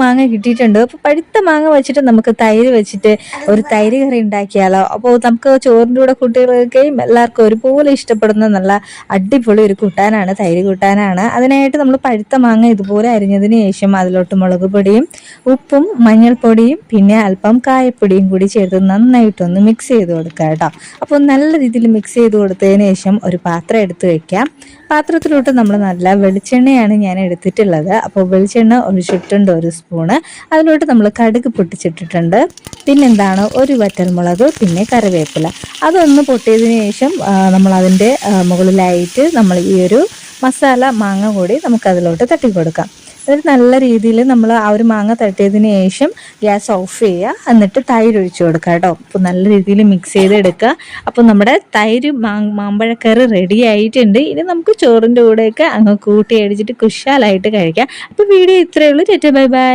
മാങ്ങ കിട്ടിയിട്ടുണ്ട്. അപ്പോൾ പഴുത്ത മാങ്ങ വെച്ചിട്ട് നമുക്ക് തൈര് വെച്ചിട്ട് ഒരു തൈര് കറി ഉണ്ടാക്കിയാലോ. അപ്പോൾ നമുക്ക് ചോറിൻ്റെ കൂടെ കുട്ടികൾക്കൊക്കെയും എല്ലാവർക്കും ഒരുപോലെ ഇഷ്ടപ്പെടുന്ന നല്ല അടിപൊളി ഒരു കൂട്ടാനാണ്, തൈര് കൂട്ടാനാണ്. അതിനായിട്ട് നമ്മൾ പഴുത്ത മാങ്ങ ഇതുപോലെ അരിഞ്ഞതിന് ശേഷം അതിലോട്ട് മുളക് പൊടിയും ഉപ്പും മഞ്ഞൾപ്പൊടിയും പിന്നെ അല്പം കായപ്പൊടിയും കൂടി ചേർത്ത് നന്നായിട്ടൊന്ന് മിക്സ് ചെയ്ത് കൊടുക്കുക കേട്ടോ. അപ്പോൾ നല്ല രീതിയിൽ മിക്സ് ചെയ്ത് കൊടുത്തതിന് ശേഷം ഒരു പാത്രം എടുത്ത് വെക്കാം. പാത്രത്തിലോട്ട് നമ്മൾ നല്ല വെളിച്ചെണ്ണയാണ് ഞാൻ എടുത്തിട്ടുള്ളത്. അപ്പോൾ വെളിച്ചെണ്ണ ഒഴിച്ചിട്ടുണ്ട് 1 സ്പൂണ്. അതിലോട്ട് നമ്മൾ കടുക് പൊട്ടിച്ചിട്ടിട്ടുണ്ട്. പിന്നെന്താണ് ഒരു വറ്റൽമുളക്, പിന്നെ കറിവേപ്പില. അതൊന്ന് പൊട്ടിയതിന് ശേഷം നമ്മൾ അതിൻ്റെ മുകളിലായിട്ട് നമ്മൾ ഈ ഒരു മസാല മാങ്ങ കൂടി നമുക്കതിലോട്ട് തട്ടി കൊടുക്കാം. എന്നിട്ട് നല്ല രീതിയിൽ നമ്മൾ ആ ഒരു മാങ്ങ തട്ടിയതിന് ശേഷം ഗ്യാസ് ഓഫ് ചെയ്യുക. എന്നിട്ട് തൈര് ഒഴിച്ചു കൊടുക്കുക കേട്ടോ. അപ്പോൾ നല്ല രീതിയിൽ മിക്സ് ചെയ്തെടുക്കുക. അപ്പോൾ നമ്മുടെ തൈര് മാമ്പഴക്കറി റെഡി ആയിട്ടുണ്ട്. ഇനി നമുക്ക് ചോറിൻ്റെ കൂടെയൊക്കെ അങ്ങ് കൂട്ടി അടിച്ചിട്ട് കുശാലായിട്ട് കഴിക്കാം. അപ്പോൾ വീഡിയോ ഇത്രയേ ഉള്ളൂ. Bye bye.